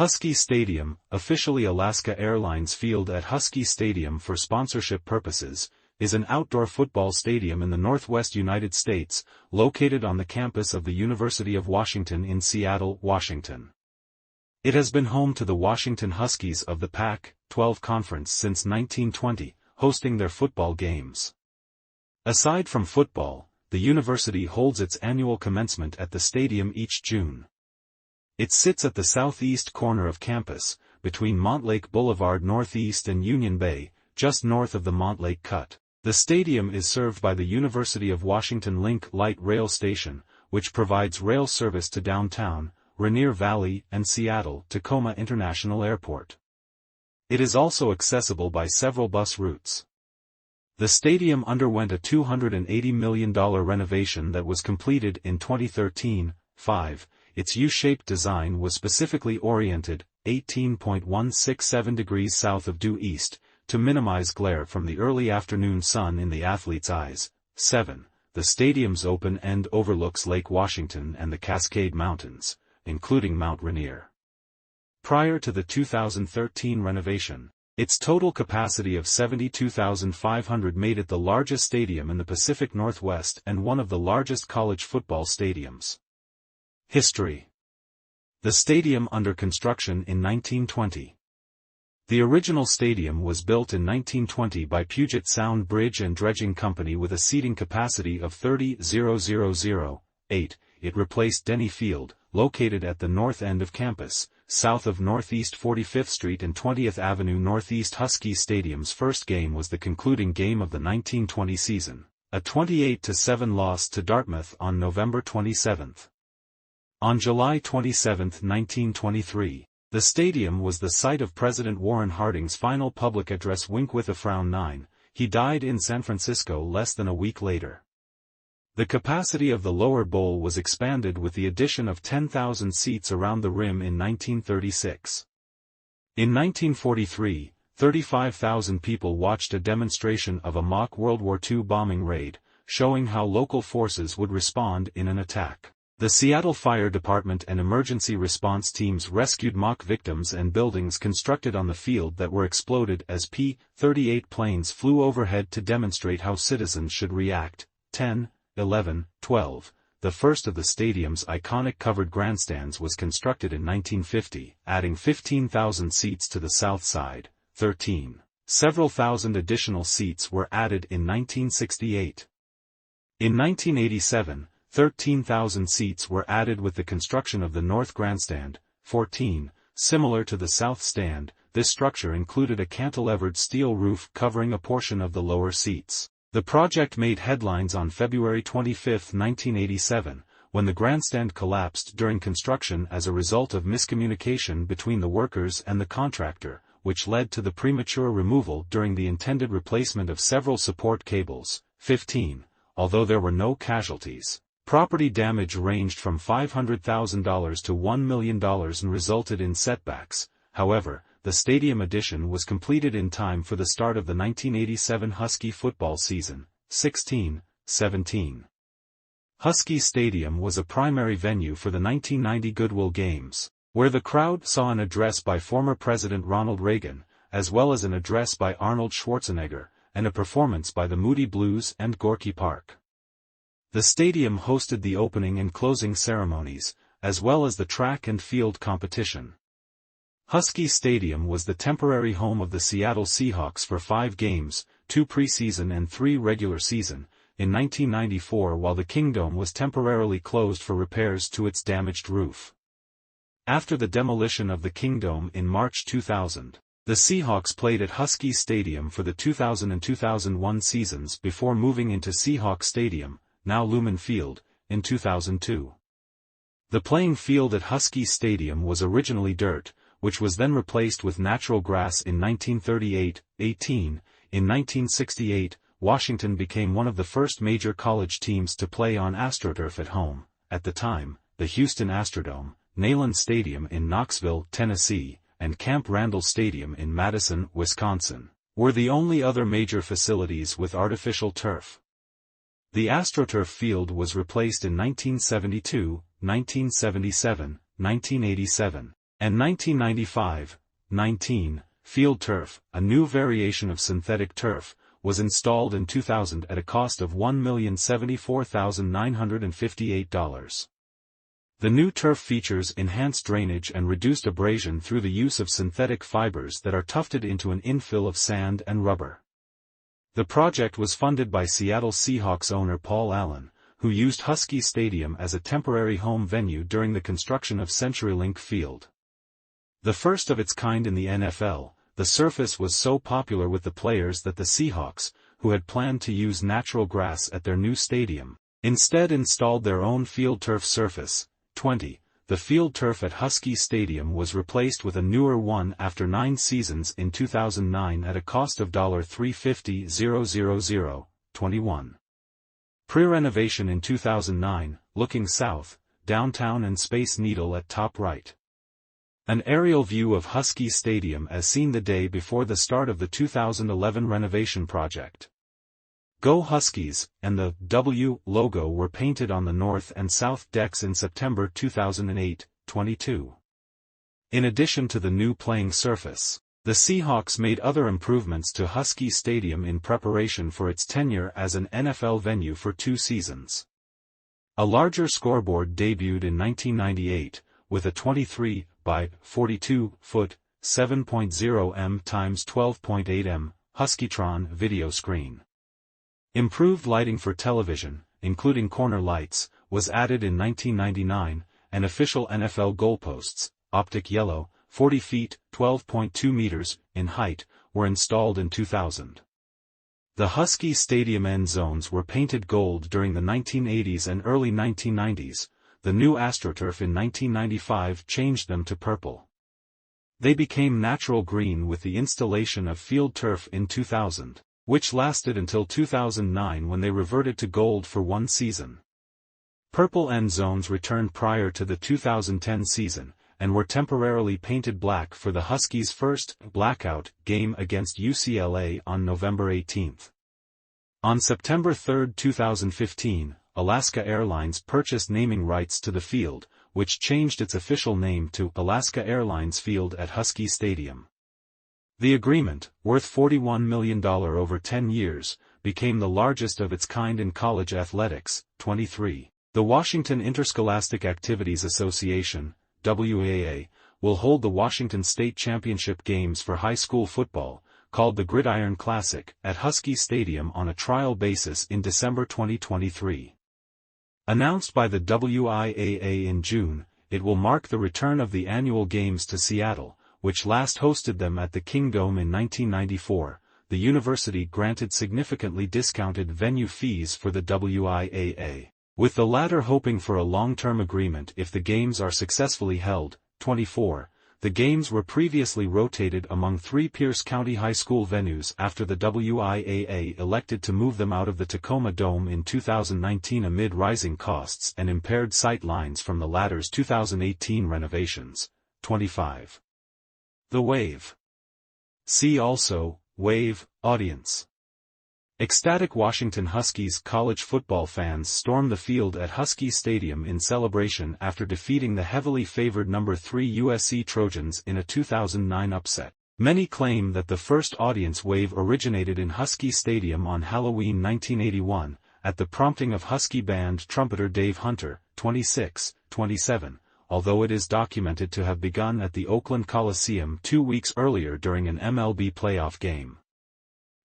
Husky Stadium, officially Alaska Airlines Field at Husky Stadium for sponsorship purposes, is an outdoor football stadium in the Northwest United States, located on the campus of the University of Washington in Seattle, Washington. It has been home to the Washington Huskies of the Pac-12 Conference since 1920, hosting their football games. Aside from football, the university holds its annual commencement at the stadium each June. It sits at the southeast corner of campus, between Montlake Boulevard Northeast and Union Bay, just north of the Montlake Cut. The stadium is served by the University of Washington Link Light Rail Station, which provides rail service to downtown, Rainier Valley and Seattle-Tacoma International Airport. It is also accessible by several bus routes. The stadium underwent a $280 million renovation that was completed in 2013. Its U-shaped design was specifically oriented 18.167 degrees south of due east, to minimize glare from the early afternoon sun in the athlete's eyes. 7. The stadium's open end overlooks Lake Washington and the Cascade Mountains, including Mount Rainier. Prior to the 2013 renovation, its total capacity of 72,500 made it the largest stadium in the Pacific Northwest and one of the largest college football stadiums. History. The stadium under construction in 1920. The original stadium was built in 1920 by Puget Sound Bridge and Dredging Company with a seating capacity of 30,008. It replaced Denny Field, located at the north end of campus, south of Northeast 45th Street and 20th Avenue Northeast. Husky Stadium's first game was the concluding game of the 1920 season, a 28-7 loss to Dartmouth on November 27. On July 27, 1923, the stadium was the site of President Warren Harding's final public address. With a frown 9, he died in San Francisco less than a week later. The capacity of the lower bowl was expanded with the addition of 10,000 seats around the rim in 1936. In 1943, 35,000 people watched a demonstration of a mock World War II bombing raid, showing how local forces would respond in an attack. The Seattle Fire Department and emergency response teams rescued mock victims and buildings constructed on the field that were exploded as P-38 planes flew overhead to demonstrate how citizens should react. 10, 11, 12. The first of the stadium's iconic covered grandstands was constructed in 1950, adding 15,000 seats to the south side. 13. Several thousand additional seats were added in 1968. In 1987, 13,000 seats were added with the construction of the North Grandstand. 14. Similar to the South Stand, this structure included a cantilevered steel roof covering a portion of the lower seats. The project made headlines on February 25, 1987, when the grandstand collapsed during construction as a result of miscommunication between the workers and the contractor, which led to the premature removal during the intended replacement of several support cables. 15. Although there were no casualties, property damage ranged from $500,000 to $1 million and resulted in setbacks. However, the stadium addition was completed in time for the start of the 1987 Husky football season. 16, 17. Husky Stadium was a primary venue for the 1990 Goodwill Games, where the crowd saw an address by former President Ronald Reagan, as well as an address by Arnold Schwarzenegger, and a performance by the Moody Blues and Gorky Park. The stadium hosted the opening and closing ceremonies, as well as the track and field competition. Husky Stadium was the temporary home of the Seattle Seahawks for 5 games, 2 preseason and 3 regular season, in 1994, while the Kingdome was temporarily closed for repairs to its damaged roof. After the demolition of the Kingdome in March 2000, the Seahawks played at Husky Stadium for the 2000 and 2001 seasons before moving into Seahawks Stadium, now Lumen Field, in 2002. The playing field at Husky Stadium was originally dirt, which was then replaced with natural grass in 1938. 18. In 1968, Washington became one of the first major college teams to play on AstroTurf at home. At the time, the Houston Astrodome, Neyland Stadium in Knoxville, Tennessee, and Camp Randall Stadium in Madison, Wisconsin, were the only other major facilities with artificial turf. The AstroTurf field was replaced in 1972, 1977, 1987, And 1995-19, Field Turf, a new variation of synthetic turf, was installed in 2000 at a cost of $1,074,958. The new turf features enhanced drainage and reduced abrasion through the use of synthetic fibers that are tufted into an infill of sand and rubber. The project was funded by Seattle Seahawks owner Paul Allen, who used Husky Stadium as a temporary home venue during the construction of CenturyLink Field. The first of its kind in the NFL, the surface was so popular with the players that the Seahawks, who had planned to use natural grass at their new stadium, instead installed their own field turf surface. The field turf at Husky Stadium was replaced with a newer one after 9 seasons in 2009 at a cost of $350,000. 21. Pre-renovation in 2009, looking south, downtown and Space Needle at top right. An aerial view of Husky Stadium as seen the day before the start of the 2011 renovation project. Go Huskies, and the W logo were painted on the north and south decks in September 2008, 22. In addition to the new playing surface, the Seahawks made other improvements to Husky Stadium in preparation for its tenure as an NFL venue for 2 seasons. A larger scoreboard debuted in 1998, with a 23 by 42 foot, 7.0 m x 12.8 m, Huskytron video screen. Improved lighting for television, including corner lights, was added in 1999, and official NFL goalposts, optic yellow, 40 feet, 12.2 meters, in height, were installed in 2000. The Husky Stadium end zones were painted gold during the 1980s and early 1990s, the new AstroTurf in 1995 changed them to purple. They became natural green with the installation of field turf in 2000. Which lasted until 2009 when they reverted to gold for 1 season. Purple end zones returned prior to the 2010 season, and were temporarily painted black for the Huskies' first blackout game against UCLA on November 18. On September 3, 2015, Alaska Airlines purchased naming rights to the field, which changed its official name to Alaska Airlines Field at Husky Stadium. The agreement, worth $41 million over 10 years, became the largest of its kind in college athletics. 23. The Washington Interscholastic Activities Association, WAA, will hold the Washington State Championship games for high school football, called the Gridiron Classic, at Husky Stadium on a trial basis in December 2023. Announced by the WIAA in June, it will mark the return of the annual games to Seattle, which last hosted them at the Kingdome in 1994. The university granted significantly discounted venue fees for the WIAA, with the latter hoping for a long-term agreement if the games are successfully held. 24. The games were previously rotated among 3 Pierce County high school venues after the WIAA elected to move them out of the Tacoma Dome in 2019 amid rising costs and impaired sight lines from the latter's 2018 renovations. 25. The Wave. See also, Wave, Audience. Ecstatic Washington Huskies college football fans storm the field at Husky Stadium in celebration after defeating the heavily favored number 3 USC Trojans in a 2009 upset. Many claim that the first audience wave originated in Husky Stadium on Halloween 1981, at the prompting of Husky band trumpeter Dave Hunter, 26, 27. Although it is documented to have begun at the Oakland Coliseum 2 weeks earlier during an MLB playoff game.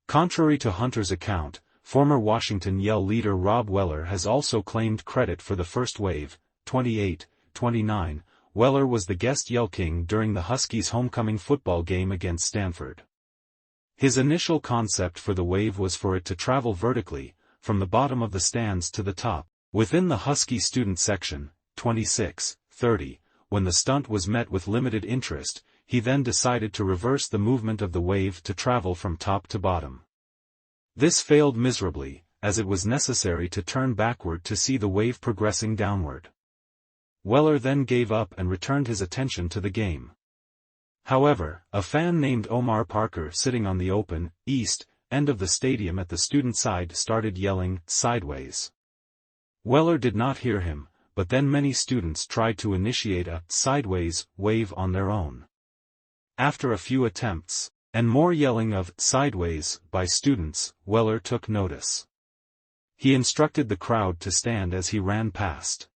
Contrary to Hunter's account, former Washington Yell leader Rob Weller has also claimed credit for the first wave. 28, 29. Weller was the guest Yell King during the Huskies' homecoming football game against Stanford. His initial concept for the wave was for it to travel vertically, from the bottom of the stands to the top, within the Husky student section. 26, 30. When the stunt was met with limited interest, he then decided to reverse the movement of the wave to travel from top to bottom. This failed miserably, as it was necessary to turn backward to see the wave progressing downward. Weller then gave up and returned his attention to the game. However, a fan named Omar Parker sitting on the open, east, end of the stadium at the student side started yelling, "Sideways." Weller did not hear him, but then many students tried to initiate a sideways wave on their own. After a few attempts, and more yelling of sideways by students, Weller took notice. He instructed the crowd to stand as he ran past.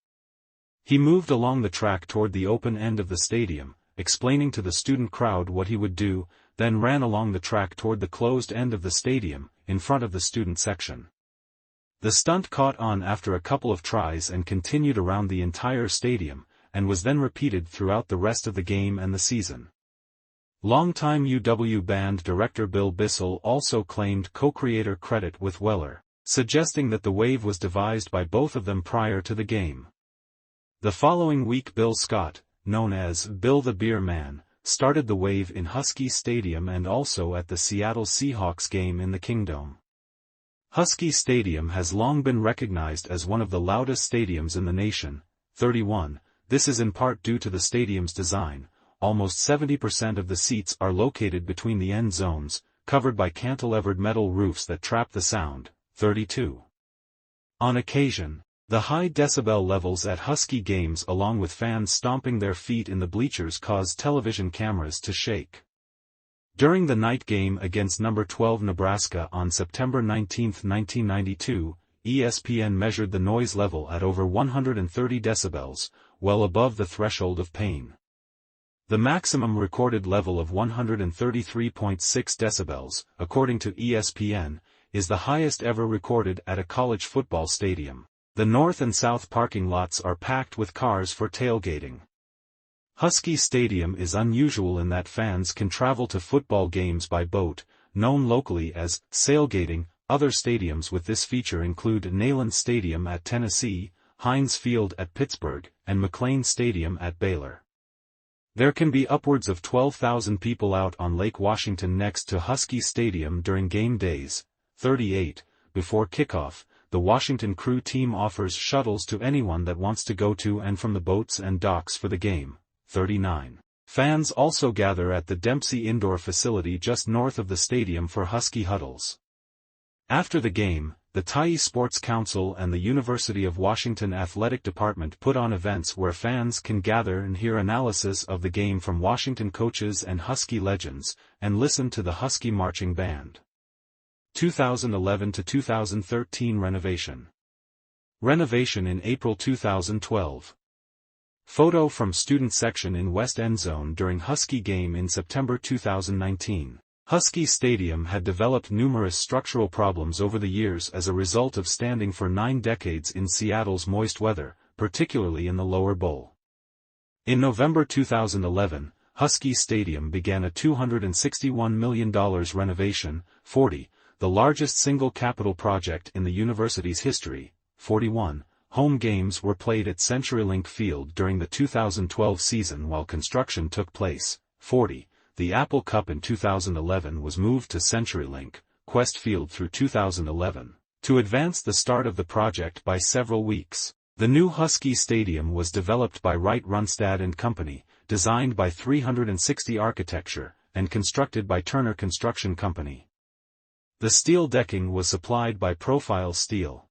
He moved along the track toward the open end of the stadium, explaining to the student crowd what he would do, then ran along the track toward the closed end of the stadium, in front of the student section. The stunt caught on after a couple of tries and continued around the entire stadium, and was then repeated throughout the rest of the game and the season. Longtime UW band director Bill Bissell also claimed co-creator credit with Weller, suggesting that the wave was devised by both of them prior to the game. The following week Bill Scott, known as Bill the Beer Man, started the wave in Husky Stadium and also at the Seattle Seahawks game in the Kingdome. Husky Stadium has long been recognized as one of the loudest stadiums in the nation. 31. This is in part due to the stadium's design. Almost 70% of the seats are located between the end zones, covered by cantilevered metal roofs that trap the sound. 32. On occasion, the high decibel levels at Husky games along with fans stomping their feet in the bleachers cause television cameras to shake. During the night game against No. 12 Nebraska on September 19, 1992, ESPN measured the noise level at over 130 decibels, well above the threshold of pain. The maximum recorded level of 133.6 decibels, according to ESPN, is the highest ever recorded at a college football stadium. The north and south parking lots are packed with cars for tailgating. Husky Stadium is unusual in that fans can travel to football games by boat, known locally as sailgating. Other stadiums with this feature include Neyland Stadium at Tennessee, Heinz Field at Pittsburgh, and McLean Stadium at Baylor. There can be upwards of 12,000 people out on Lake Washington next to Husky Stadium during game days. 38. Before kickoff, the Washington Crew team offers shuttles to anyone that wants to go to and from the boats and docks for the game. 39. Fans also gather at the Dempsey Indoor Facility just north of the stadium for Husky huddles. After the game, the Tye Sports Council and the University of Washington Athletic Department put on events where fans can gather and hear analysis of the game from Washington coaches and Husky legends, and listen to the Husky Marching Band. 2011 to 2013 renovation. Renovation in April 2012. Photo from student section in West End Zone during Husky game in September 2019. Husky Stadium had developed numerous structural problems over the years as a result of standing for 9 decades in Seattle's moist weather, particularly in the lower bowl. In November 2011, Husky Stadium began a $261 million renovation, 40, the largest single capital project in the university's history. 41. Home games were played at CenturyLink Field during the 2012 season while construction took place. 40. The Apple Cup in 2011 was moved to CenturyLink, Quest Field through 2011, to advance the start of the project by several weeks. The new Husky Stadium was developed by Wright Runstad & Company, designed by 360 Architecture, and constructed by Turner Construction Company. The steel decking was supplied by Profile Steel.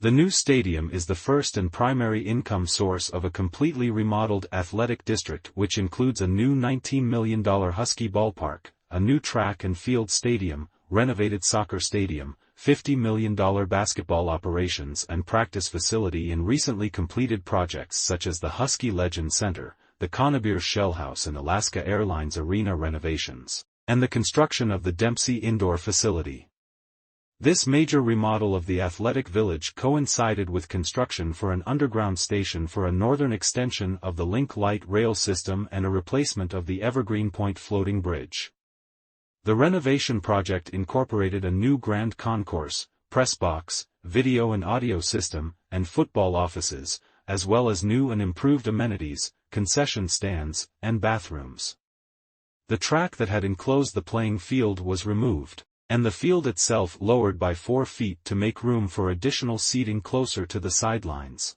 The new stadium is the first and primary income source of a completely remodeled athletic district which includes a new $19 million Husky ballpark, a new track and field stadium, renovated soccer stadium, $50 million basketball operations and practice facility in recently completed projects such as the Husky Legend Center, the Connebure Shell House and Alaska Airlines Arena renovations, and the construction of the Dempsey Indoor Facility. This major remodel of the athletic village coincided with construction for an underground station for a northern extension of the Link Light Rail system and a replacement of the Evergreen Point floating bridge. The renovation project incorporated a new grand concourse, press box, video and audio system, and football offices, as well as new and improved amenities, concession stands, and bathrooms. The track that had enclosed the playing field was removed, and the field itself lowered by 4 feet to make room for additional seating closer to the sidelines.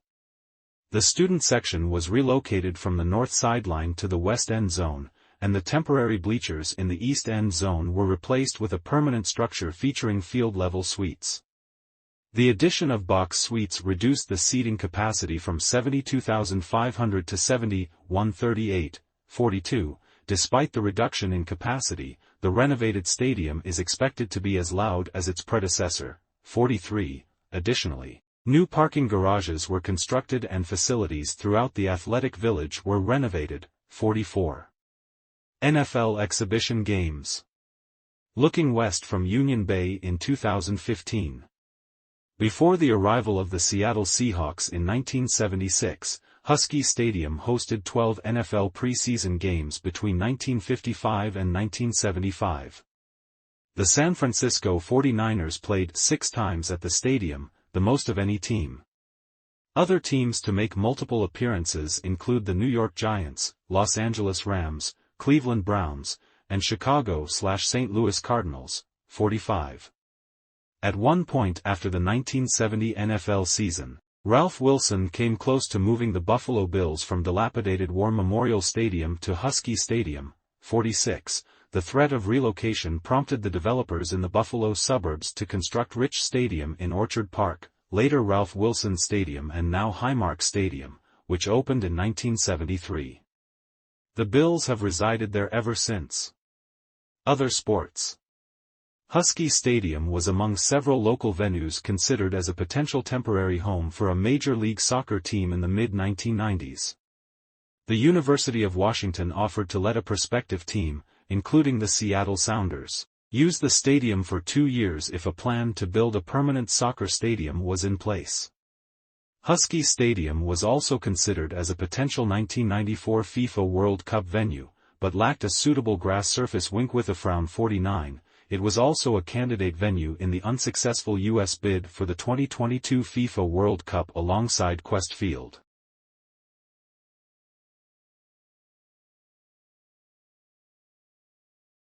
The student section was relocated from the north sideline to the west end zone, and the temporary bleachers in the east end zone were replaced with a permanent structure featuring field-level suites. The addition of box suites reduced the seating capacity from 72,500 to 71,3842. Despite the reduction in capacity, the renovated stadium is expected to be as loud as its predecessor, 43. Additionally, new parking garages were constructed and facilities throughout the athletic village were renovated, 44. NFL Exhibition Games. Looking west from Union Bay in 2015. Before the arrival of the Seattle Seahawks in 1976, Husky Stadium hosted 12 NFL preseason games between 1955 and 1975. The San Francisco 49ers played 6 times at the stadium, the most of any team. Other teams to make multiple appearances include the New York Giants, Los Angeles Rams, Cleveland Browns, and Chicago/St. Louis Cardinals, 45. At one point after the 1970 NFL season, Ralph Wilson came close to moving the Buffalo Bills from dilapidated War Memorial Stadium to Husky Stadium, 46. The threat of relocation prompted the developers in the Buffalo suburbs to construct Rich Stadium in Orchard Park, later Ralph Wilson Stadium and now Highmark Stadium, which opened in 1973. The Bills have resided there ever since. Other sports. Husky Stadium was among several local venues considered as a potential temporary home for a Major League Soccer team in the mid-1990s. The University of Washington offered to let a prospective team, including the Seattle Sounders, use the stadium for 2 years if a plan to build a permanent soccer stadium was in place. Husky Stadium was also considered as a potential 1994 FIFA World Cup venue, but lacked a suitable grass surface. Winkworth 49. It was also a candidate venue in the unsuccessful U.S. bid for the 2022 FIFA World Cup alongside Qwest Field.